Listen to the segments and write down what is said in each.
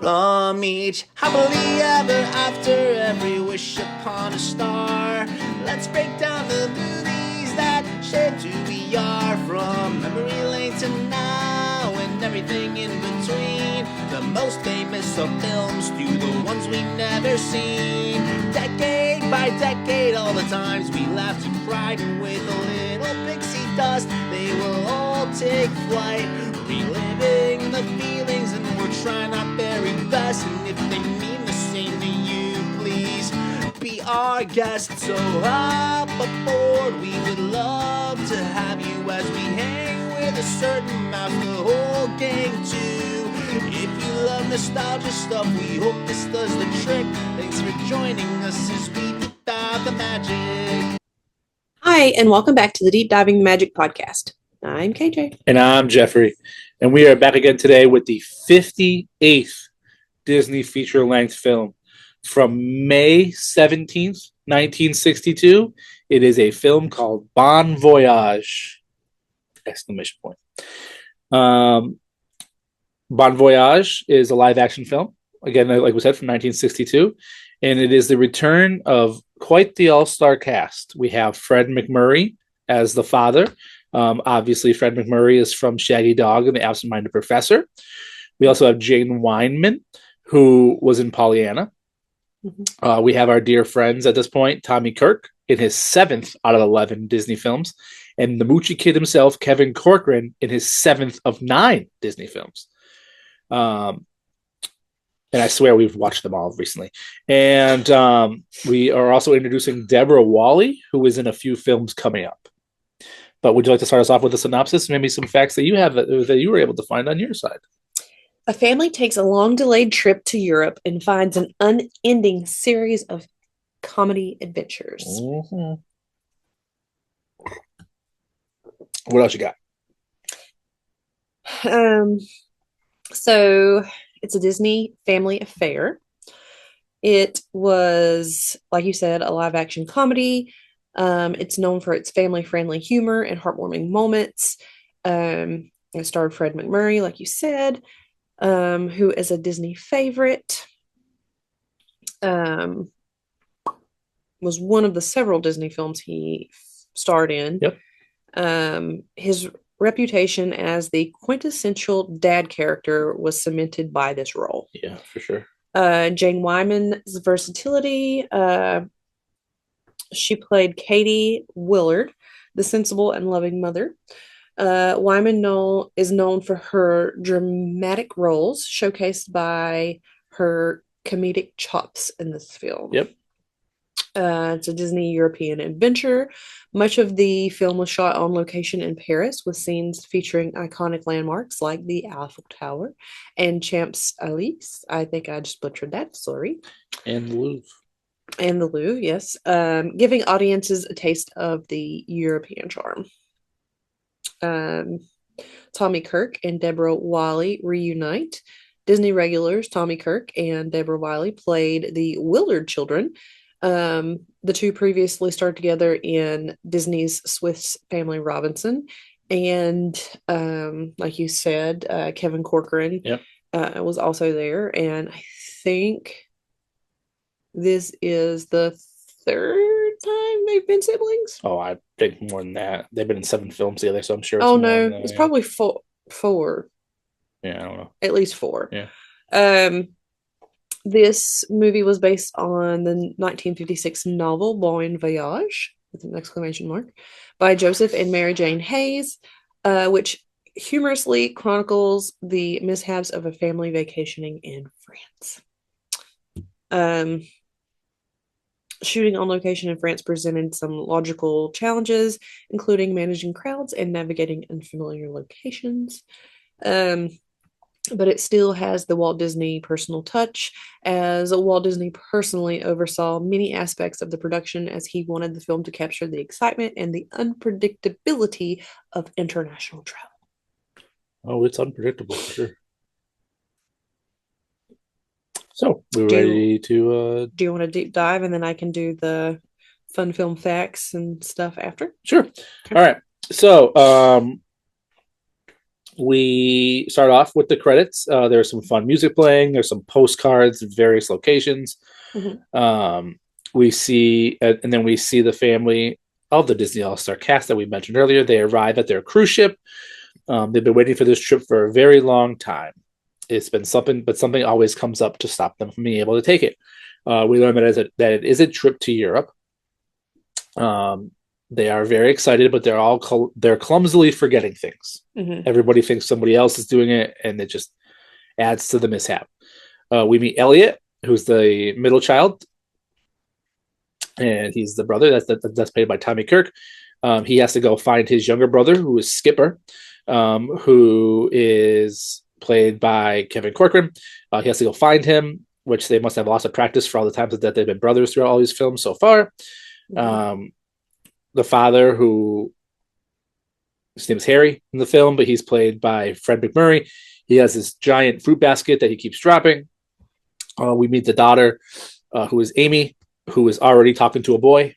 from each happily ever after, every wish upon a star. Let's break down the movies that shaped who we are, from memory lane to now and everything in between. The most famous of films to the ones we've never seen. Decade by decade, all the times we laughed and cried, and with a little pixie dust, they will all take flight, reliving the feelings, and we're trying our very best. And if they mean the same to you, please be our guest. So hop aboard, we would love to have you as we hang with a certain mouth, the whole gang too. If you love nostalgia stuff, we hope this does the trick. Thanks for joining us as we deep dive the magic. Hi, and welcome back to the Deep Diving Magic Podcast. I'm KJ. And I'm Jeffrey. And we are back again today with the 58th Disney feature-length film from May 17th, 1962. It is a film called Bon Voyage! Exclamation point. Bon Voyage is a live-action film, again, like we said, from 1962. And it is the return of quite the all-star cast. We have Fred MacMurray as the father. Obviously, Fred MacMurray is from Shaggy Dog and the Absent-Minded Professor. We also have Jane Wyman, who was in Pollyanna. Mm-hmm. We have our dear friends at this point, Tommy Kirk, in his 7th out of 11 Disney films, and the Moochie Kid himself, Kevin Corcoran, in his 7th of 9 Disney films. And I swear we've watched them all recently. And we are also introducing Deborah Wally, who is in a few films coming up. But would you like to start us off with a synopsis, maybe some facts that you have that you were able to find on your side? A family takes a long-delayed trip to Europe and finds an unending series of comedy adventures. Mm-hmm. What else you got? So it's a Disney family affair. It was, like you said, a live-action comedy. It's known for its family-friendly humor and heartwarming moments. It starred Fred MacMurray, like you said, who is a Disney favorite. Was one of the several Disney films he starred in. Yep. His reputation as the quintessential dad character was cemented by this role. Yeah, for sure. Jane Wyman's versatility. She played Katie Willard, the sensible and loving mother. Wyman is known for her dramatic roles, showcased by her comedic chops in this film. Yep. It's a Disney European adventure. Much of the film was shot on location in Paris, with scenes featuring iconic landmarks like the Eiffel Tower and Champs-Élysées. I think I just butchered that, sorry. And the Louvre. And the Louvre, yes. Giving audiences a taste of the European charm. Tommy Kirk and Deborah Wiley reunite. Disney regulars Tommy Kirk and Deborah Wiley played the Willard children. The two previously starred together in Disney's Swiss Family Robinson. And like you said, Kevin Corcoran was also there. And I think this is the third time they've been siblings. Oh, I think more than that. They've been in 7 films together, so I'm sure. Oh no, it's probably four. Yeah, I don't know. At least 4. Yeah. This movie was based on the 1956 novel Voyage, with an exclamation mark, by Joseph and Mary Jane Hayes, which humorously chronicles the mishaps of a family vacationing in France. Shooting on location in France presented some logical challenges, including managing crowds and navigating unfamiliar locations. But it still has the Walt Disney personal touch, as Walt Disney personally oversaw many aspects of the production, as he wanted the film to capture the excitement and the unpredictability of international travel. Oh, it's unpredictable, for sure. So, we're ready to... Do you want to deep dive, and then I can do the fun film facts and stuff after? Sure. Okay. All right. So, We start off with the credits. There's some fun music playing. There's some postcards at various locations. We see, and then we see the family of the Disney All-Star cast that we mentioned earlier. They arrive at their cruise ship. They've been waiting for this trip for a very long time. It's been something, but something always comes up to stop them from being able to take it. We learn that it is a trip to Europe. They are very excited, but they're clumsily forgetting things. Everybody thinks somebody else is doing it, and it just adds to the mishap. We meet Elliot, who's the middle child, and he's the brother. That's played by Tommy Kirk. He has to go find his younger brother, who is Skipper, who is played by Kevin Corcoran. He has to go find him, which they must have lots of practice for all the times that they've been brothers throughout all these films so far. The father, who his name is Harry in the film, but he's played by Fred McMurray. He has this giant fruit basket that he keeps dropping. We meet the daughter, who is Amy, who is already talking to a boy.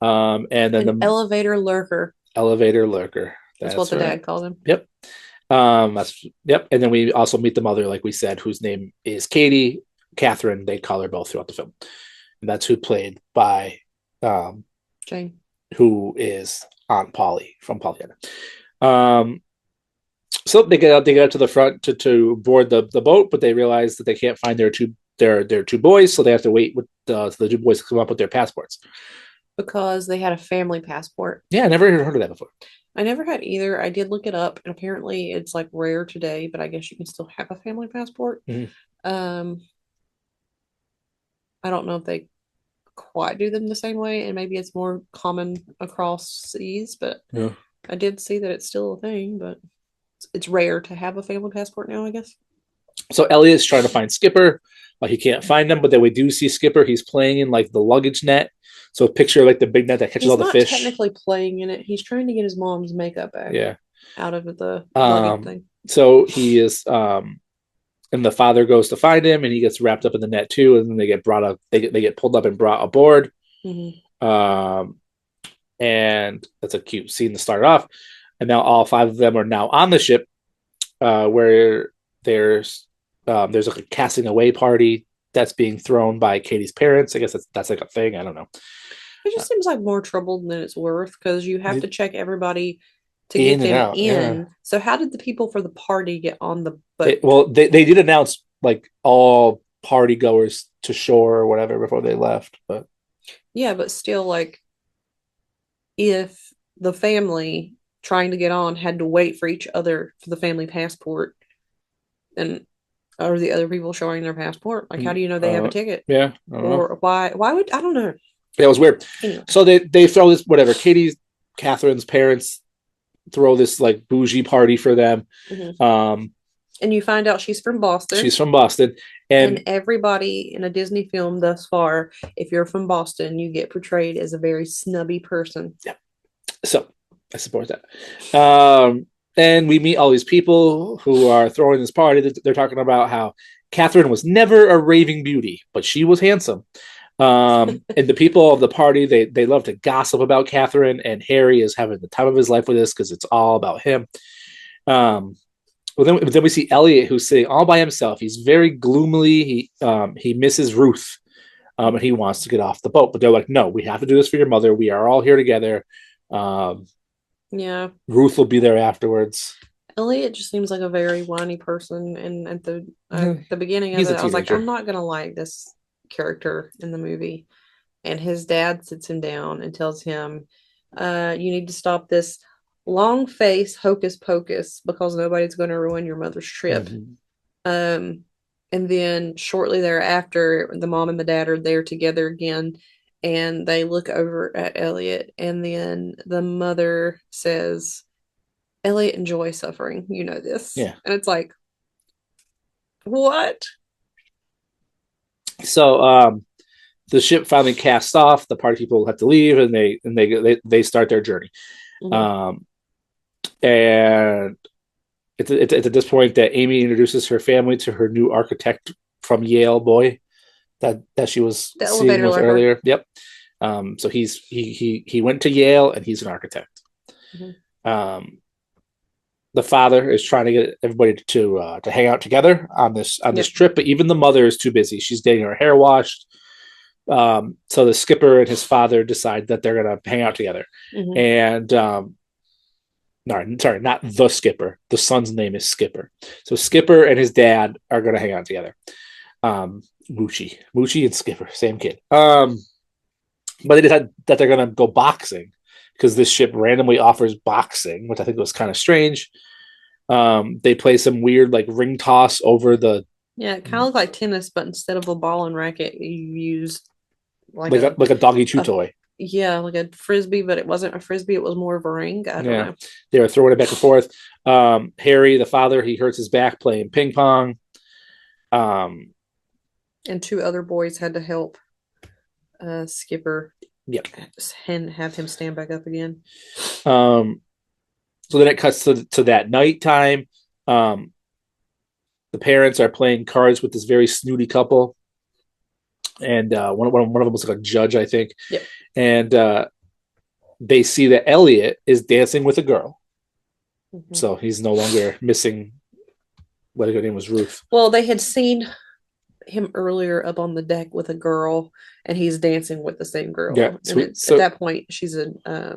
And then An elevator lurker. Elevator lurker. That's what the dad called him. Yep. Yep. And then we also meet the mother, like we said, whose name is Katie. Catherine, they call her both throughout the film. And that's who played by Jane, who is Aunt Polly from Pollyanna. So they get out to the front to board the boat, but they realize that they can't find their two boys, so they have to wait with the two boys to come up with their passports. Because they had a family passport. Yeah, I never heard of that before. I never had either. I did look it up, and apparently it's like rare today, but I guess you can still have a family passport. I don't know if they quite do them the same way, and maybe it's more common across seas, but yeah. I did see that it's still a thing, but it's rare to have a family passport now, I guess. So Elliot's trying to find Skipper. He can't find him, but then we do see Skipper. He's playing in like the luggage net. So picture like the big net that catches all the fish. He's not technically playing in it. He's trying to get his mom's makeup back. Yeah. Out of the luggage thing. So he is, and the father goes to find him, and he gets wrapped up in the net too. And then they get brought up. They get pulled up and brought aboard. And that's a cute scene to start off. And now all five of them are now on the ship, where there's like a casting away party that's being thrown by Katie's parents. I guess that's like a thing. I don't know. It just seems like more trouble than it's worth, because you have to check everybody to get them in. Yeah. So how did the people for the party get on the boat? They did announce like all party goers to shore or whatever before they left. But yeah, but still, like, if the family trying to get on had to wait for each other for the family passport, and are the other people showing their passport? Like, how do you know they have a ticket? Yeah. Or why would, I don't know. Yeah, it was weird. Anyway. So they throw this, whatever, Catherine's parents throw this like bougie party for them. And you find out she's from Boston. She's from Boston. And everybody in a Disney film thus far, if you're from Boston, you get portrayed as a very snubby person. Yeah. So I support that. And we meet all these people who are throwing this party. They're talking about how Catherine was never a raving beauty, but she was handsome. And the people of the party, they love to gossip about Catherine, and Harry is having the time of his life with this because it's all about him. Then we see Elliot, who's sitting all by himself. He's very gloomily. He misses Ruth, and he wants to get off the boat. But they're like, no, we have to do this for your mother. We are all here together. Yeah. Ruth will be there afterwards. Elliot just seems like a very whiny person, and at the beginning of it, I was like, I'm not gonna like this character in the movie. And his dad sits him down and tells him, you need to stop this long face hocus pocus, because nobody's going to ruin your mother's trip. And then shortly thereafter, the mom and the dad are there together again, and they look over at Elliot, and then the mother says, Elliot enjoys suffering, you know this. Yeah. And it's like, what? So the ship finally casts off. The party people have to leave, and they start their journey. And it's at this point that Amy introduces her family to her new architect from Yale boy that she was seeing with earlier. Yep. So he went to Yale, and he's an architect. The the father is trying to get everybody to hang out together on this trip, but even the mother is too busy. She's getting her hair washed. So the skipper and his father decide that they're going to hang out together. Mhm. And no, sorry, not the skipper. The son's name is Skipper. So Skipper and his dad are going to hang out together. Moochie and Skipper, same kid. But they decide that they're going to go boxing because this ship randomly offers boxing, which I think was kind of strange. They play some weird like ring toss over the. Yeah, it kind of looked like tennis, but instead of a ball and racket, you use like a doggy chew toy. Yeah, like a frisbee, but it wasn't a frisbee. It was more of a ring. I don't know. They were throwing it back and forth. Harry, the father, he hurts his back playing ping pong. And two other boys had to help Skipper. Yep. And have him stand back up again. So then it cuts to that nighttime. The parents are playing cards with this very snooty couple. And one of them was like a judge, I think. Yep. And they see that Elliot is dancing with a girl. Mm-hmm. So he's no longer missing. What her name was, Ruth. Well, they had seen him earlier up on the deck with a girl, and he's dancing with the same girl. Yeah. And at that point, she's I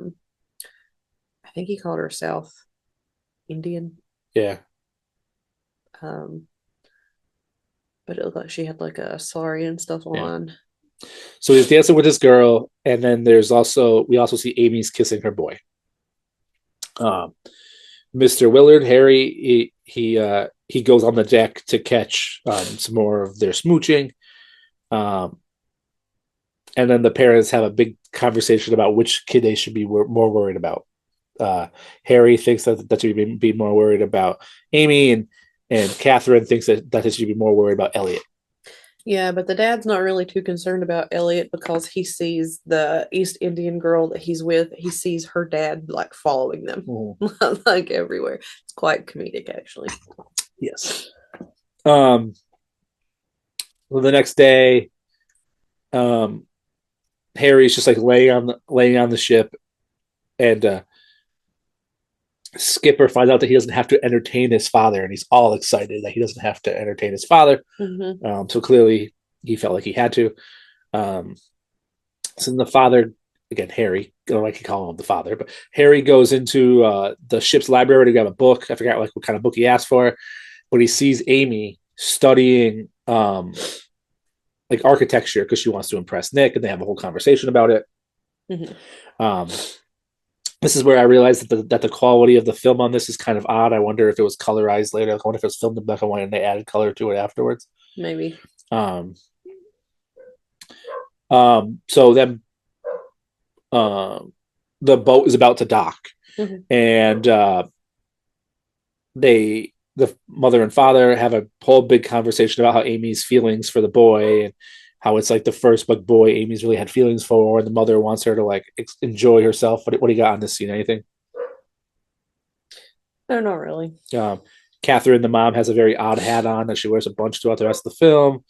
think he called her South Indian. Yeah. But it looked like she had like a sari and stuff on. So he's dancing with this girl, and then we also see Amy's kissing her boy. Mr. Willard, Harry, he goes on the deck to catch some more of their smooching. And then the parents have a big conversation about which kid they should be more worried about. Harry thinks that they should be more worried about Amy, and Catherine thinks that they should be more worried about Elliot. Yeah, but the dad's not really too concerned about Elliot because he sees the East Indian girl that he's with. He sees her dad like following them like everywhere. It's quite comedic, actually. Yes. Well, the next day, Harry's just like laying on the ship, and Skipper finds out that he doesn't have to entertain his father, and he's all excited that he doesn't have to entertain his father. Mm-hmm. So clearly he felt like he had to. So then the father, again, Harry, I don't like to call him the father, but Harry goes into the ship's library to grab a book. I forgot like what kind of book he asked for, but he sees Amy studying like architecture because she wants to impress Nick, and they have a whole conversation about it. Mm-hmm. This is where I realized that the quality of the film on this is kind of odd. I wonder if it was colorized later. I wonder if it was filmed in black and white and they added color to it afterwards. Maybe. So then the boat is about to dock, and the mother and father have a whole big conversation about how Amy's feelings for the boy and how it's like the first big boy Amy's really had feelings for, and the mother wants her to like enjoy herself. What do you got on this scene? Anything? No, not really. Catherine, the mom, has a very odd hat on that she wears a bunch throughout the rest of the film.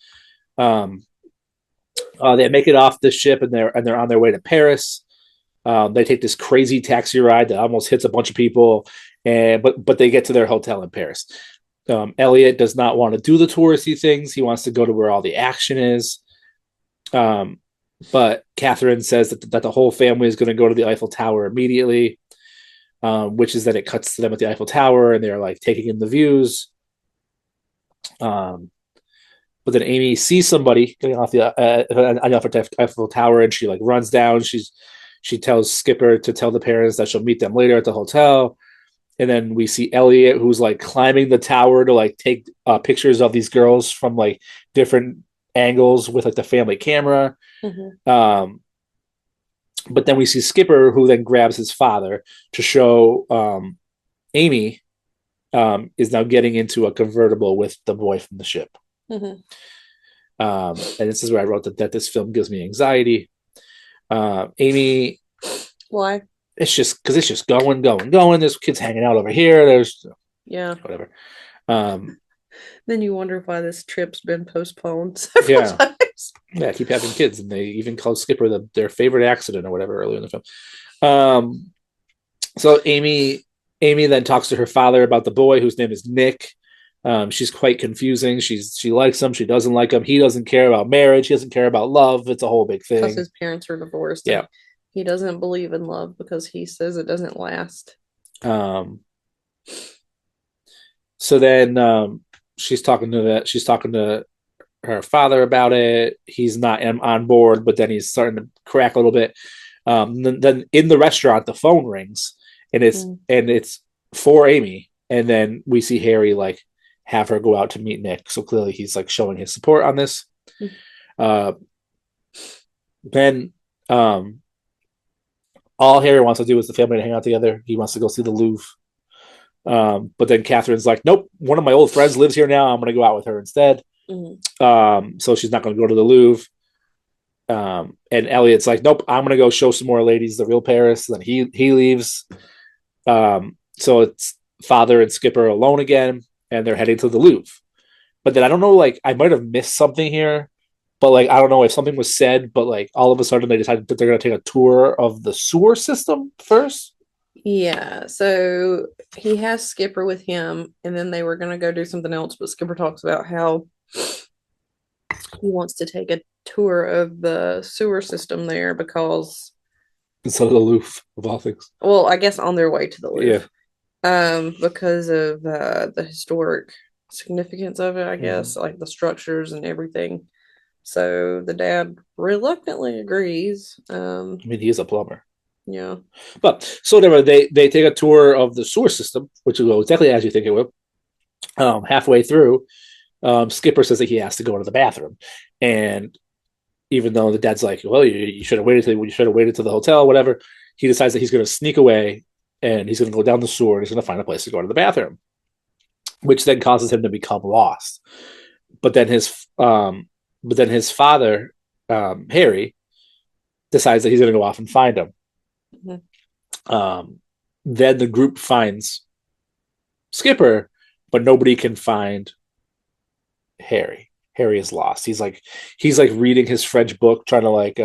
They make it off the ship, and they're on their way to Paris. They take this crazy taxi ride that almost hits a bunch of people, but they get to their hotel in Paris. Elliot does not want to do the touristy things. He wants to go to where all the action is. But Catherine says that the whole family is going to go to the Eiffel Tower immediately, which is that it cuts to them at the Eiffel Tower, and they're like taking in the views. But then Amy sees somebody getting off the Eiffel Tower, and she like runs down. She tells Skipper to tell the parents that she'll meet them later at the hotel. And then we see Elliot, who's like climbing the tower to like take pictures of these girls from like different angles with like the family camera. Mm-hmm. But then we see Skipper, who then grabs his father to show Amy is now getting into a convertible with the boy from the ship. Mm-hmm. And this is where I wrote that this film gives me anxiety. Amy, why? It's just because it's just going. There's kids hanging out over here. There's whatever. Then you wonder why this trip's been postponed several times. Yeah, keep having kids, and they even called Skipper their favorite accident or whatever earlier in the film. So Amy Amy then talks to her father about the boy whose name is Nick. She's quite confusing. She likes him. She doesn't like him. He doesn't care about marriage. He doesn't care about love. It's a whole big Because thing. his parents are divorced. Yeah. He doesn't believe in love because he says it doesn't last. So then she's talking to her father about it. He's not on board, but then he's starting to crack a little bit. Then in the restaurant, the phone rings, and it's for Amy, and then we see Harry like have her go out to meet Nick. So clearly, he's like showing his support on this. Then all Harry wants to do is the family to hang out together. He wants to go see the Louvre. But then Catherine's like, nope, one of my old friends lives here now. I'm going to go out with her instead. So she's not going to go to the Louvre. And Elliot's like, nope, I'm going to go show some more ladies the real Paris. Then he leaves. So it's father and Skipper alone again, and they're heading to the Louvre. But then I don't know, like, I might have missed something here, but like, I don't know if something was said, but like, all of a sudden they decided that they're going to take a tour of the sewer system first. Yeah, so he has Skipper with him, and then they were going to go do something else, but Skipper talks about how he wants to take a tour of the sewer system there because instead of the Louvre, of all things. Well, I guess on their way to the Louvre. Yeah. Because of the historic significance of it, I guess, like the structures and everything. So the dad reluctantly agrees. I mean, he is a plumber. Yeah. But so whatever, they take a tour of the sewer system, which will go exactly as you think it will. Halfway through, Skipper says that he has to go to the bathroom, and even though the dad's like, well, you should have waited till the hotel, whatever, he decides that he's going to sneak away and he's going to go down the sewer and he's going to find a place to go to the bathroom, which then causes him to become lost. But then his father, Harry, decides that he's going to go off and find him. Then the group finds Skipper, but nobody can find Harry. Harry is lost. He's like reading his French book, trying to like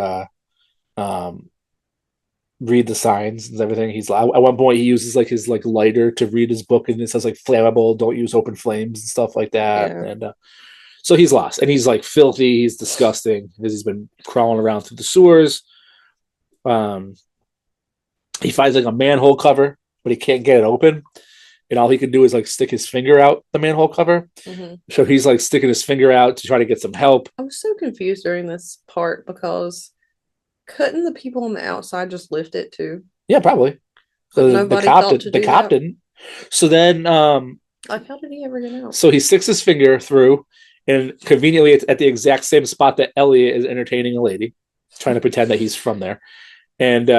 read the signs and everything. He's at one point he uses like his like lighter to read his book, and it says like flammable, don't use open flames and stuff like that. Yeah. And so he's lost, and he's like filthy. He's disgusting because he's been crawling around through the sewers. He finds like a manhole cover, but he can't get it open. And all he can do is like stick his finger out the manhole cover. So he's like sticking his finger out to try to get some help. I was so confused during this part because couldn't the people on the outside just lift it too? Yeah, probably. So the cop didn't. So then, like, how did he ever get out? So he sticks his finger through, and conveniently, it's at the exact same spot that Elliot is entertaining a lady, trying to pretend that he's from there, and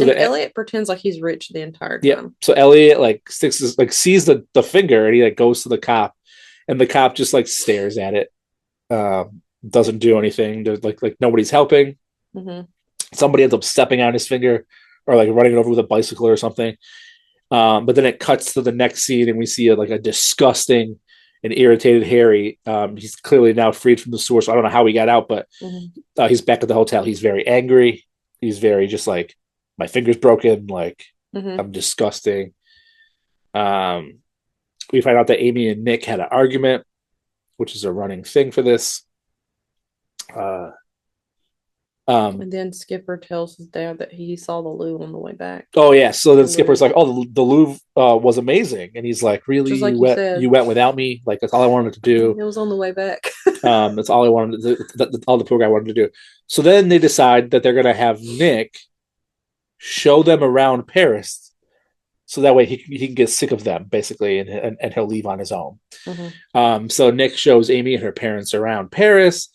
Elliot pretends like he's rich the entire time. Yeah. So Elliot like sees the finger, and he like goes to the cop, and the cop just like stares at it, doesn't do anything. There's like nobody's helping. Somebody ends up stepping on his finger or like running it over with a bicycle or something. But then it cuts to the next scene, and we see a disgusting and irritated Harry. He's clearly now freed from the sewer, so I don't know how he got out, but he's back at the hotel. He's very angry. He's very just like, my finger's broken. Like, I'm disgusting. We find out that Amy and Nick had an argument, which is a running thing for this. And then Skipper tells his dad that he saw the Louvre on the way back. Oh yeah, so then Skipper's like, "Oh, the Louvre was amazing," and he's like, "Really? Like you went without me? Like that's all I wanted to do." It was on the way back. That's all I wanted to do. All the poor guy wanted to do. So then they decide that they're gonna have Nick show them around Paris, so that way he can get sick of them basically, and he'll leave on his own. So Nick shows Amy and her parents around Paris.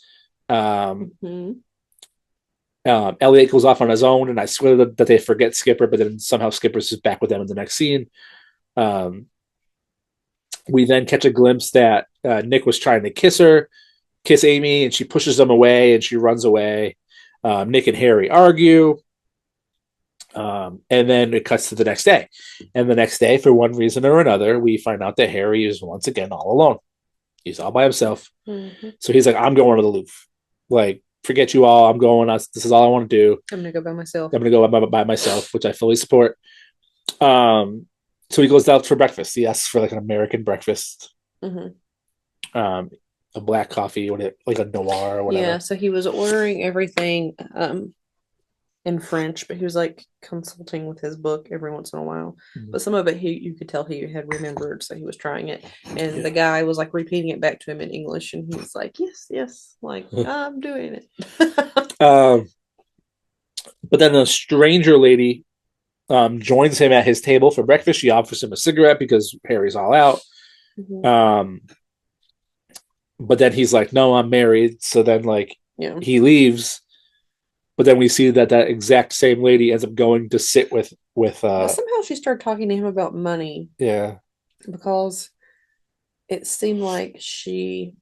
Elliot goes off on his own, and I swear that they forget Skipper, but then somehow Skipper's just back with them in the next scene. We then catch a glimpse that Nick was trying to kiss Amy, and she pushes him away, and she runs away. Nick and Harry argue, and then it cuts to the next day. And the next day, for one reason or another, we find out that Harry is once again all alone. He's all by himself. So he's like, I'm going to the Louvre. Like, forget you all. I'm going. This is all I want to do. I'm going to go by myself. I'm going to go by myself, which I fully support. So So he goes out for breakfast. He asks for like an American breakfast, a black coffee, like a noir or whatever. Yeah, so he was ordering everything in French, but he was like consulting with his book every once in a while. But some of it you could tell he had remembered, so he was trying it. And the guy was like repeating it back to him in English, and he was like, "Yes, yes, like I'm doing it." But then a stranger lady joins him at his table for breakfast. She offers him a cigarette because Harry's all out. But then he's like, "No, I'm married." So then, like, he leaves. But then we see that exact same lady ends up going to sit with. Somehow she started talking to him about money. Yeah, because it seemed like she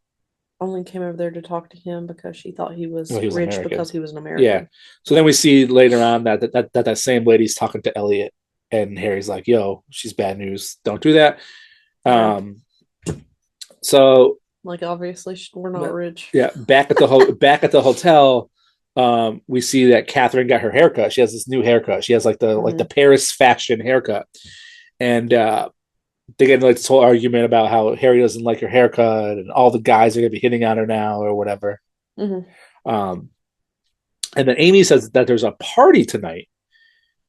only came over there to talk to him because she thought he was rich American. Because he was an American. Yeah. So then we see later on that same lady's talking to Elliot, and Harry's like, "Yo, she's bad news. Don't do that." So, like, obviously we're not rich. Yeah. Back at the hotel, we see that Catherine got her haircut. She has this new haircut. She has like the Paris fashion haircut, and they get into like this whole argument about how Harry doesn't like her haircut, and all the guys are gonna be hitting on her now or whatever. And then Amy says that there's a party tonight,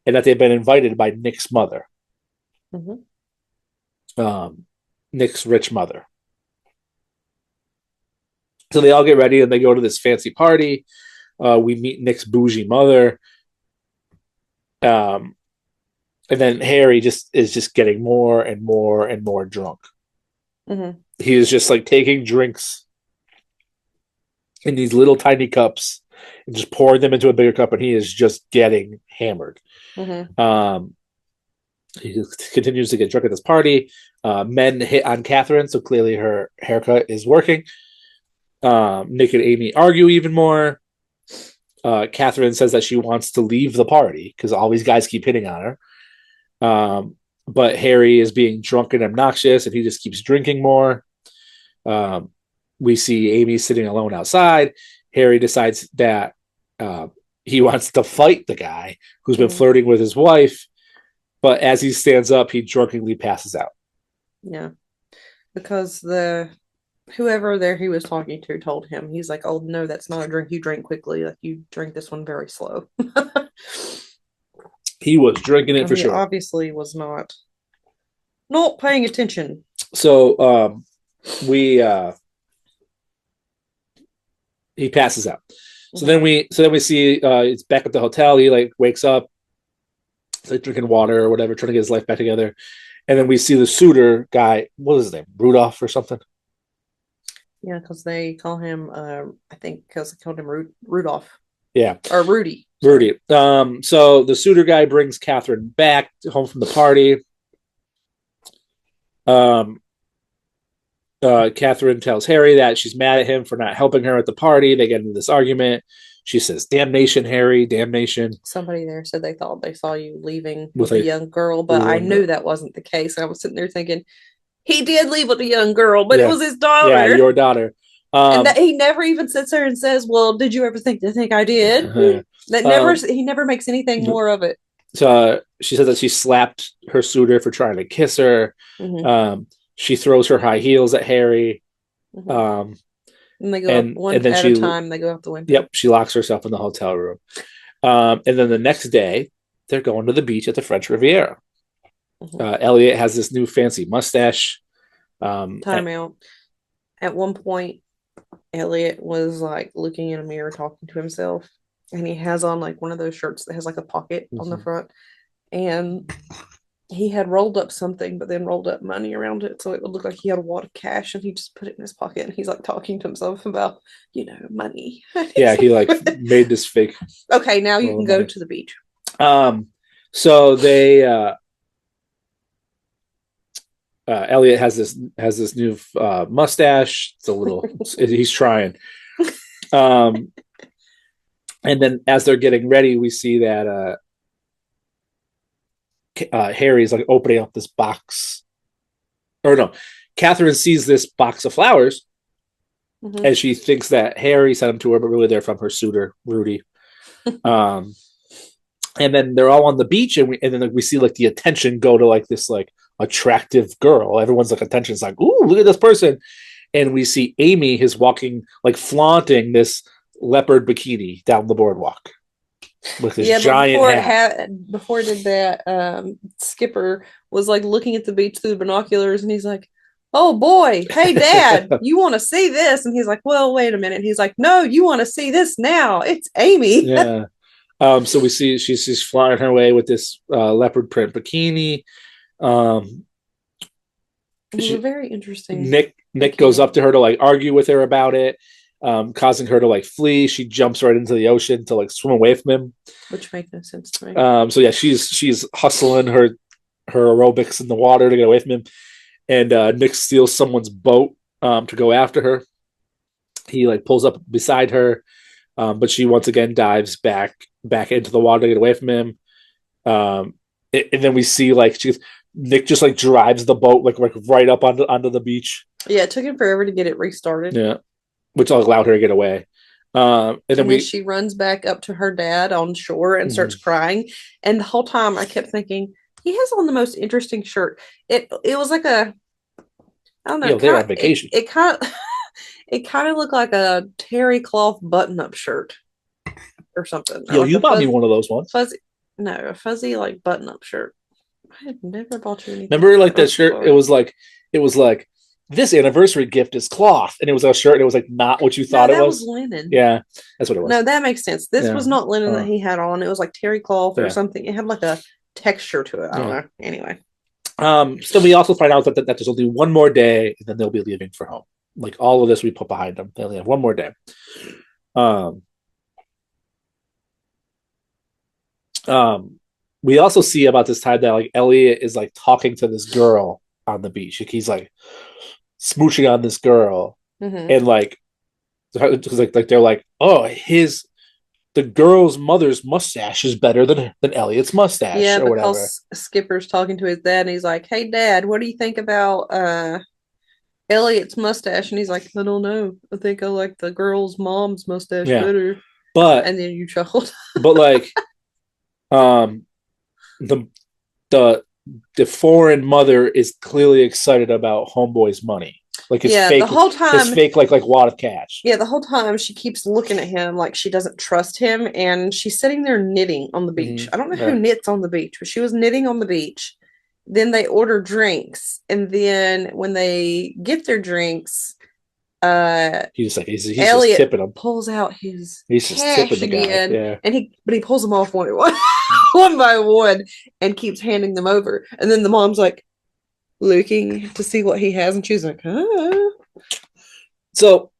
and that they've been invited by Nick's mother, Nick's rich mother. So they all get ready and they go to this fancy party. We meet Nick's bougie mother. And then Harry is just getting more and more and more drunk. He is just like taking drinks in these little tiny cups and just pouring them into a bigger cup, and he is just getting hammered. He just continues to get drunk at this party. Men hit on Catherine, so clearly her haircut is working. Nick and Amy argue even more. Catherine says that she wants to leave the party because all these guys keep hitting on her. But Harry is being drunk and obnoxious, and he just keeps drinking more. We see Amy sitting alone outside. Harry decides that he wants to fight the guy who's been flirting with his wife. But as he stands up, he drunkenly passes out. Yeah. Because whoever there he was talking to told him, he's like, "Oh no, that's not a drink you drink quickly. Like, you drink this one very slow." He was drinking it for sure. Obviously was not paying attention. So he passes out. So then we see it's back at the hotel. He like wakes up, he's like drinking water or whatever, trying to get his life back together. And then we see the suitor guy. What is his name? Rudolph or something? Yeah, because they call him, I think because they called him Rudolph. Yeah. Or Rudy. Rudy. So the suitor guy brings Catherine back home from the party. Catherine tells Harry that she's mad at him for not helping her at the party. They get into this argument. She says, "Damnation, Harry, damnation." Somebody there said they thought they saw you leaving with a young girl, but I knew that wasn't the case. I was sitting there thinking, he did leave with a young girl, but it was his daughter. Yeah, your daughter. And that he never even sits there and says, "Well, did you ever think I did?" He never makes anything more of it. So she says that she slapped her suitor for trying to kiss her. She throws her high heels at Harry. And they go up one at a time. They go out the window. Yep, she locks herself in the hotel room. And then the next day, they're going to the beach at the French Riviera. Elliot has this new fancy mustache. Time out. At one point, Elliot was like looking in a mirror, talking to himself, and he has on like one of those shirts that has like a pocket on the front, and he had rolled up something, but then rolled up money around it, so it would look like he had a wad of cash, and he just put it in his pocket, and he's like talking to himself about, money. Yeah, he like made this fake. Okay, now you can go to the beach. So they. Elliot has this new mustache. It's a little. He's trying. And then as they're getting ready, we see that Harry's like opening up this box. Or no, Catherine sees this box of flowers, and she thinks that Harry sent them to her, but really they're from her suitor, Rudy. And then they're all on the beach, and then we see like the attention go to like this like attractive girl. Everyone's like attention is like, ooh, look at this person. And we see Amy is walking, like flaunting this leopard bikini down the boardwalk with this giant hat. Before it did that, Skipper was like looking at the beach through the binoculars, and he's like, "Oh boy, hey Dad, you want to see this?" And he's like, "Well, wait a minute." He's like, "No, you want to see this now? It's Amy." Yeah. So we see she's flying her way with this leopard print bikini. It was a very interesting. Nick goes up to her to like argue with her about it, causing her to like flee. She jumps right into the ocean to like swim away from him, which makes no sense to me. So yeah, she's hustling her aerobics in the water to get away from him, and Nick steals someone's boat to go after her. He like pulls up beside her, but she once again dives back into the water to get away from him. And then we see like Nick just like drives the boat like right up onto the beach. Yeah, it took him forever to get it restarted. Yeah, which allowed her to get away. And then she runs back up to her dad on shore and starts crying. And the whole time I kept thinking, he has on the most interesting shirt. It was like a, I don't know. They're on vacation. It kind of looked like a terry cloth button-up shirt or something. Yo, like you bought me one of those ones. A fuzzy like button-up shirt. I had never bought you anything. Remember like that shirt? Before. It was like this anniversary gift is cloth, and it was a shirt, and it was like not what you thought it was. That was linen. Yeah, that's what it was. No, that makes sense. This was not linen that he had on. It was like terry cloth or something. It had like a texture to it. I don't know. Anyway. So we also find out that there's only one more day, and then they'll be leaving for home. Like all of this we put behind them. They only have one more day. We also see about this time that like Elliot is like talking to this girl on the beach. Like, he's like smooching on this girl, and like they're like, oh, the girl's mother's mustache is better than Elliot's mustache. Yeah, or because whatever. Skipper's talking to his dad, and he's like, "Hey, Dad, what do you think about Elliot's mustache?" And he's like, "I don't know. I think I like the girl's mom's mustache better." But and then you chuckled. But like, the foreign mother is clearly excited about homeboy's money. Like his fake, the whole time, his fake like wad of cash. Yeah, the whole time she keeps looking at him like she doesn't trust him, and she's sitting there knitting on the beach. I don't know who knits on the beach, but she was knitting on the beach. Then they order drinks, and then when they get their drinks, he's Elliot just tipping them. Pulls out his he's just tipping the guy. Again, yeah, and he pulls them off one by one and keeps handing them over. And then the mom's like looking to see what he has, and she's like, "Huh." So,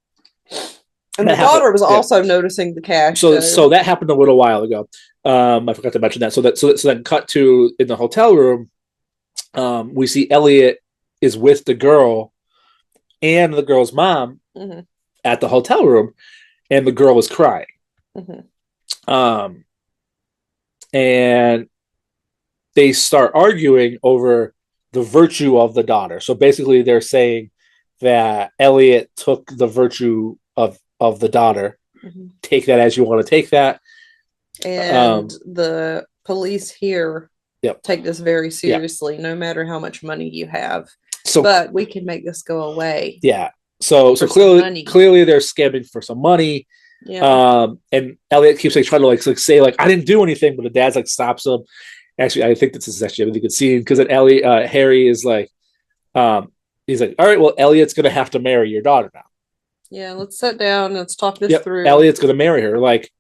and the daughter was also noticing the cash. So that happened a little while ago. I forgot to mention that. So then cut to in the hotel room. We see Elliot is with the girl and the girl's mom at the hotel room, and the girl is crying. And they start arguing over the virtue of the daughter. So basically, they're saying that Elliot took the virtue of the daughter. Take that as you want to take that. And the police here take this very seriously, no matter how much money you have. But we can make this go away. Yeah. So clearly they're scamming for some money. Yeah. And Elliot keeps like trying to say I didn't do anything, but the dad's like stops him. Actually, I think this is actually a really good scene because then Harry is like, he's like, all right, well, Elliot's gonna have to marry your daughter now. Yeah, let's sit down and let's talk this through. Elliot's gonna marry her. Like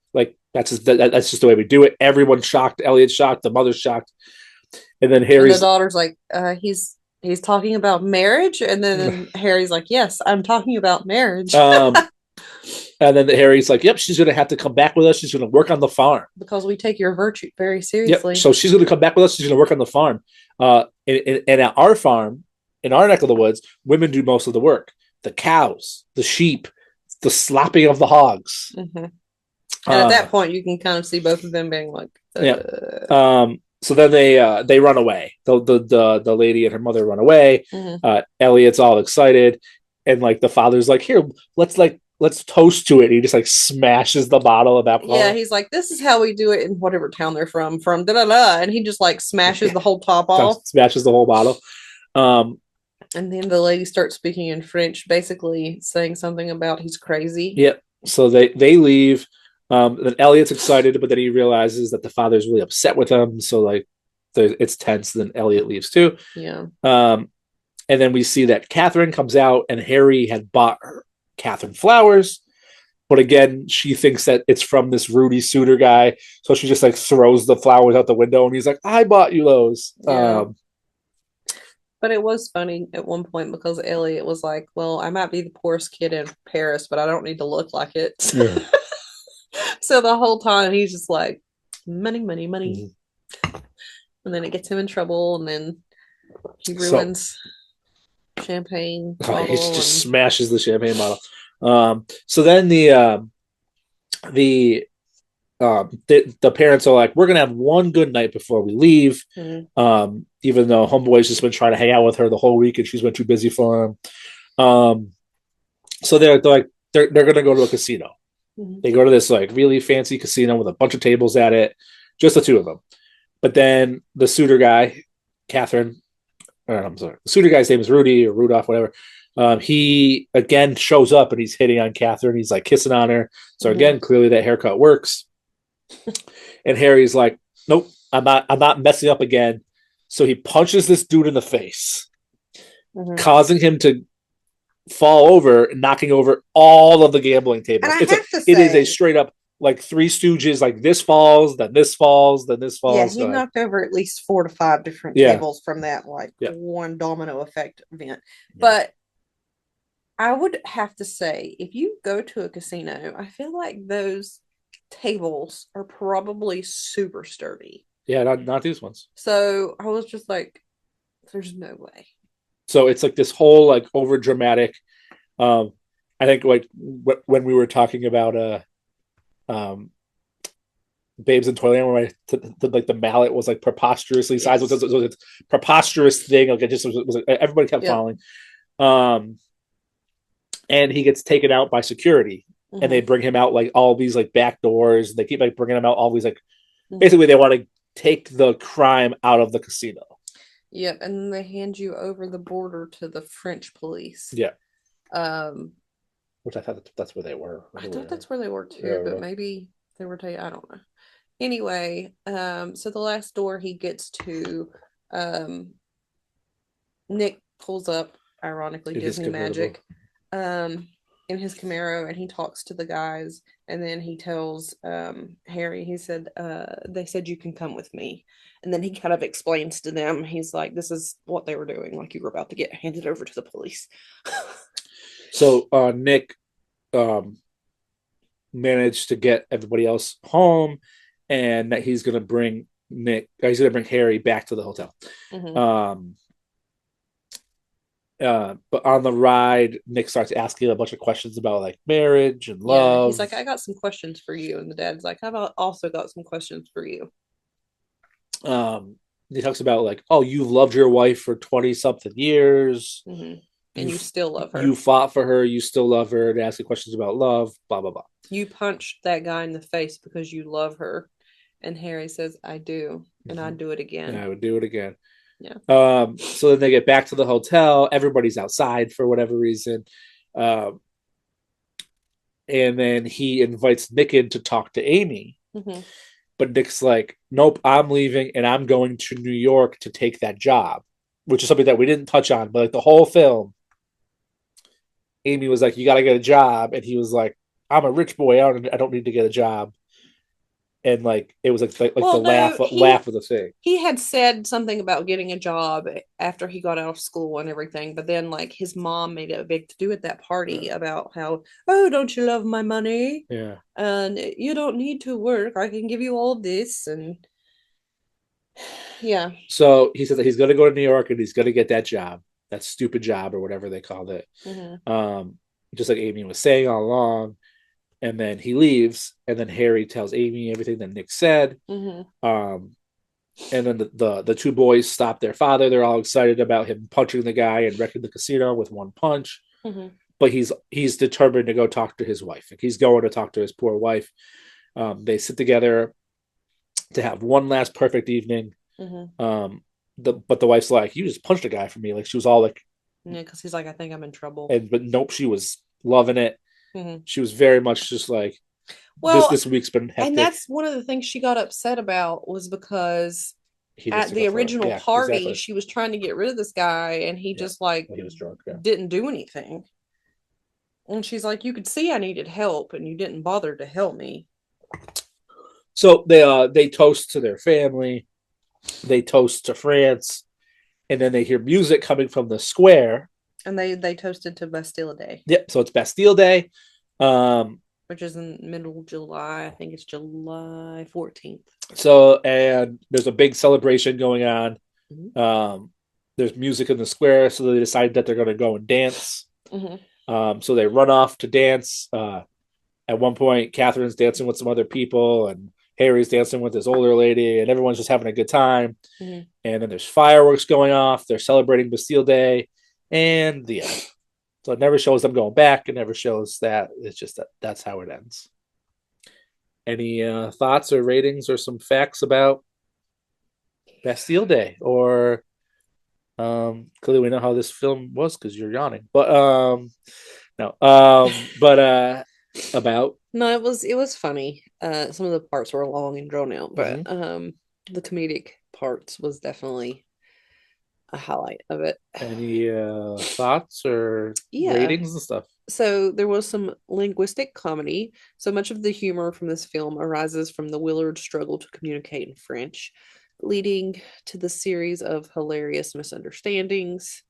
that's just the way we do it. Everyone's shocked. Elliot's shocked. The mother's shocked. And then Harry's the daughter's like, he's talking about marriage, and then Harry's like, yes, I'm talking about marriage. And then Harry's like, yep, she's gonna have to come back with us. She's gonna work on the farm because we take your virtue very seriously. Yep. So she's gonna come back with us. She's gonna work on the farm. And at our farm, in our neck of the woods, women do most of the work. The cows, the sheep, the slopping of the hogs. And at that point, you can kind of see both of them being like, So then they run away. The lady and her mother run away. Elliot's all excited, and like the father's like, here, let's toast to it. And he just like smashes the bottle of alcohol. Yeah, he's like, this is how we do it in whatever town they're from da da da, and he just like smashes the whole top off. Smashes the whole bottle. Um, And then the lady starts speaking in French, basically saying something about he's crazy. yeah. So they leave. Then Elliot's excited, but then he realizes that the father's really upset with him. So like, it's tense. Then Elliot leaves too. Yeah. And then we see that Catherine comes out, and Harry had bought her Catherine flowers. But again, she thinks that it's from this Rudy Suter guy. So she just like throws the flowers out the window, and he's like, I bought you those. Yeah. But it was funny at one point because Elliot was like, well, I might be the poorest kid in Paris, but I don't need to look like it. Yeah. So the whole time he's just like, money, money, money. Mm-hmm. And then it gets him in trouble, and then he ruins champagne bottle. He just smashes the champagne bottle. So then the parents are like, we're gonna have one good night before we leave. Mm-hmm. Even though homeboy's just been trying to hang out with her the whole week and she's been too busy for him. So they're gonna go to a casino. Mm-hmm. They go to this like really fancy casino with a bunch of tables at it, just the two of them. But then the Suter guy, Catherine, I'm sorry, the Suter guy's name is Rudy or Rudolph, whatever. He again shows up and he's hitting on Catherine. He's like kissing on her. So again, clearly that haircut works. And Harry's like, nope, I'm not messing up again. So he punches this dude in the face, causing him to fall over, knocking over all of the gambling tables. It is a straight up like Three Stooges, like this falls, then this falls, then this falls. Yeah, he knocked over at least 4 to 5 different tables from that one domino effect event. Yeah. But I would have to say, if you go to a casino, I feel like those tables are probably super sturdy. Yeah, not these ones. So I was just like, there's no way. So it's like this whole like over dramatic. I think like when we were talking about Babes in Toyland, where like the mallet was like preposterously sized. It was a preposterous thing. Like it just was everybody kept following. And he gets taken out by security, and they bring him out like all these like back doors. They keep like bringing him out all these like basically they want to take the crime out of the casino. Yep, and then they hand you over the border to the French police. Yeah. Which I thought that's where they were. I thought that's where they were too, but maybe they were I don't know. Anyway, so the last door he gets to, Nick pulls up, ironically, Disney magic, in his Camaro, and he talks to the guys, and then he tells Harry, he said, they said you can come with me. And then he kind of explains to them, he's like, this is what they were doing, like you were about to get handed over to the police. So Nick managed to get everybody else home, and that he's going to bring Harry back to the hotel. But on the ride, Nick starts asking a bunch of questions about like marriage and love. Yeah, he's like, I got some questions for you. And the dad's like, I've also got some questions for you. He talks about like, oh, you've loved your wife for 20 something years. And you still love her. You fought for her. You still love her. And asking questions about love, blah, blah, blah. You punched that guy in the face because you love her. And Harry says, I do. And I'd do it again. And I would do it again. Yeah. So then they get back to the hotel. Everybody's outside for whatever reason. And then he invites Nick in to talk to Amy. But Nick's like, nope, I'm leaving and I'm going to New York to take that job, which is something that we didn't touch on. But like the whole film, Amy was like, you got to get a job. And he was like, I'm a rich boy. I don't need to get a job. And like it was like laugh of the thing. He had said something about getting a job after he got out of school and everything, but then like his mom made a big to do at that party about how, oh, don't you love my money? Yeah. And you don't need to work. I can give you all this. And yeah. So he said that he's going to go to New York and he's going to get that job, that stupid job or whatever they called it. Just like Amy was saying all along. And then he leaves, and then Harry tells Amy everything that Nick said. And then the two boys stop their father. They're all excited about him punching the guy and wrecking the casino with one punch. But he's determined to go talk to his wife. Like he's going to talk to his poor wife. They sit together to have one last perfect evening. but the wife's like, you just punched a guy for me. Like she was all like, Yeah, because he's like, I think I'm in trouble. but nope, she was loving it. Mhm. She was very much just like, Well, this week's been hectic. and that's one of the things she got upset about was because He just at took the it for her. original Yeah, party, exactly. she was trying to get rid of this guy, and he Yeah, just like he was drunk. Yeah. didn't do anything. And she's like, you could see I needed help, and you didn't bother to help me. So they toast to their family, they toast to France, and then they hear music coming from the square. And they toasted to Bastille Day. Yep. So it's Bastille Day, which is in middle of July. I think it's July 14th. So and there's a big celebration going on. Mm-hmm. There's music in the square, so they decide that they're going to go and dance. Mm-hmm. So they run off to dance. At one point, Catherine's dancing with some other people, and Harry's dancing with this older lady, and everyone's just having a good time. Mm-hmm. And then there's fireworks going off. They're celebrating Bastille Day, and the end. So it never shows them going back. It never shows that. It's just that's how it ends. Any thoughts or ratings or some facts about Bastille Day? Or clearly we know how this film was because you're yawning. But no. But about No, it was funny. Some of the parts were long and drawn out, but the comedic parts was definitely a highlight of it. any thoughts or ratings and stuff? So there was some linguistic comedy. So much of the humor from this film arises from the Willard struggle to communicate in French, leading to the series of hilarious misunderstandings.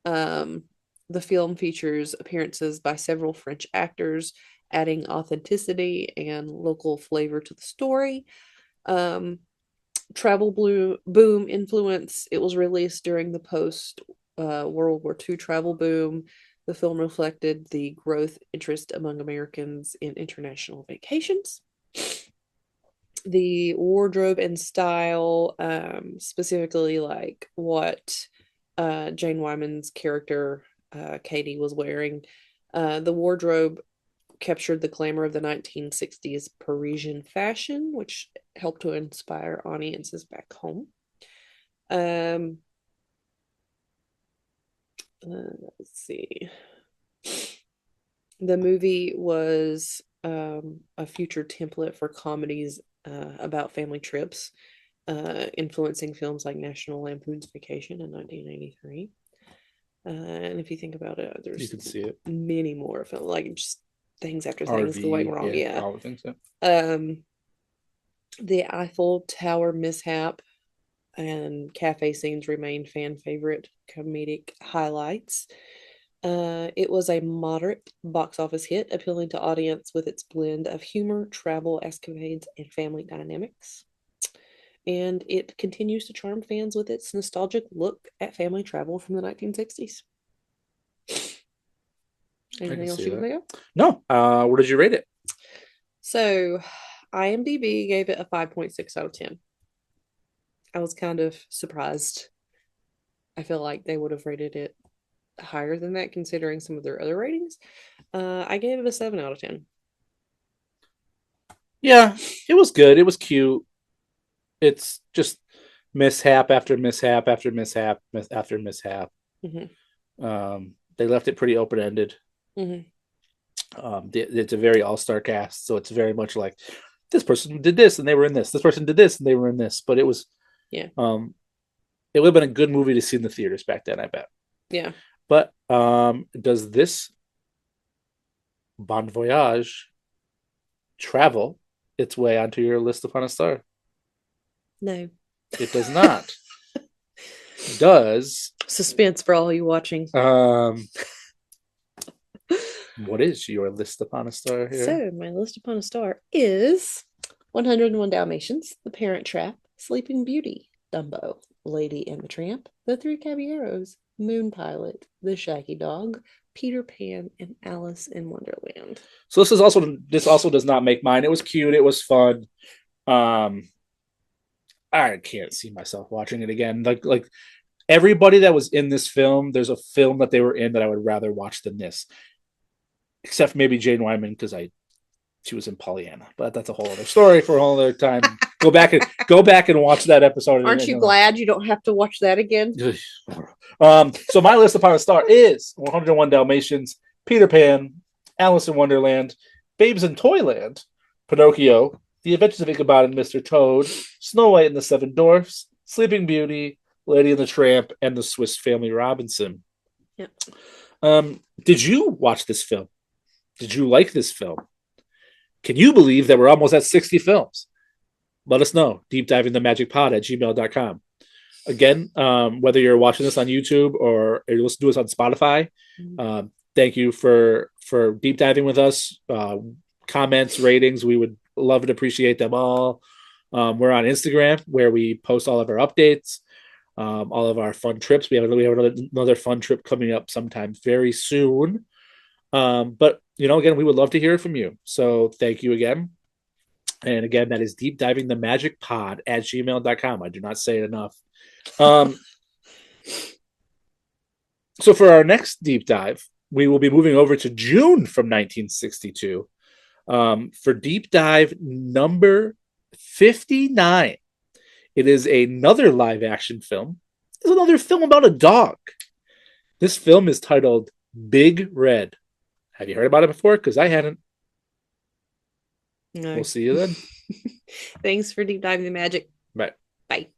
The film features appearances by several French actors, adding authenticity and local flavor to the story. Travel boom influence. It was released during the post World War II travel boom. The film reflected the growth interest among Americans in international vacations. The wardrobe and style, specifically like what Jane Wyman's character Katie was wearing. The wardrobe captured the glamour of the 1960s Parisian fashion, which helped to inspire audiences back home. Let's see. The movie was a future template for comedies about family trips, influencing films like National Lampoon's Vacation in 1983. And if you think about it, there's you can see it. many more films, like just things after things going wrong. Yeah. All the things, yeah. The Eiffel Tower mishap and cafe scenes remain fan favorite comedic highlights. It was a moderate box office hit, appealing to audience with its blend of humor, travel escapades, and family dynamics. And it continues to charm fans with its nostalgic look at family travel from the 1960s. Anything else you want to know? No. What did you rate it? So, IMDb gave it a 5.6 out of 10. I was kind of surprised. I feel like they would have rated it higher than that, considering some of their other ratings. I gave it a 7 out of 10. Yeah, it was good. It was cute. It's just mishap after mishap after mishap after mishap. Mm-hmm. They left it pretty open ended. Mm-hmm. It's a very all star cast, so it's very much like this person did this and they were in this. This person did this and they were in this. But it was, yeah. It would have been a good movie to see in the theaters back then, I bet. Yeah. But does this Bon Voyage travel its way onto your list upon a star? No. It does not. Does suspense for all you watching? What is your list upon a star here? So my list upon a star is 101 Dalmatians, The Parent Trap, Sleeping Beauty, Dumbo, Lady and the Tramp, The Three Caballeros, Moon Pilot, The Shaggy Dog, Peter Pan, and Alice in Wonderland. So this also does not make mine. It was cute. It was fun. I can't see myself watching it again. Like everybody that was in this film, there's a film that they were in that I would rather watch than this. Except maybe Jane Wyman, because I She was in Pollyanna, but that's a whole other story for a whole other time. Go back and watch that episode. Aren't you glad you don't have to watch that again? So my list upon a star is 101 Dalmatians, Peter Pan, Alice in Wonderland, Babes in Toyland, Pinocchio, The Adventures of Ichabod and Mr. Toad, Snow White and the Seven Dwarfs, Sleeping Beauty, Lady and the Tramp, and The Swiss Family Robinson. Yep. Did you watch this film? Did you like this film? Can you believe that we're almost at 60 films? Let us know. deepdivingthemagicpod@gmail.com. Again, whether you're watching this on YouTube or you're listening to us on Spotify, thank you for deep diving with us. Comments, ratings, we would love and appreciate them all. We're on Instagram where we post all of our updates, all of our fun trips. We have another fun trip coming up sometime very soon. But again, we would love to hear from you. So thank you again. And again, that is deepdivingthemagicpod@gmail.com. I do not say it enough. So for our next deep dive, we will be moving over to June from 1962 for deep dive number 59. It is another live action film. It's another film about a dog. This film is titled Big Red. Have you heard about it before? Because I hadn't. No. We'll see you then. Thanks for deep diving the magic. Bye. Bye.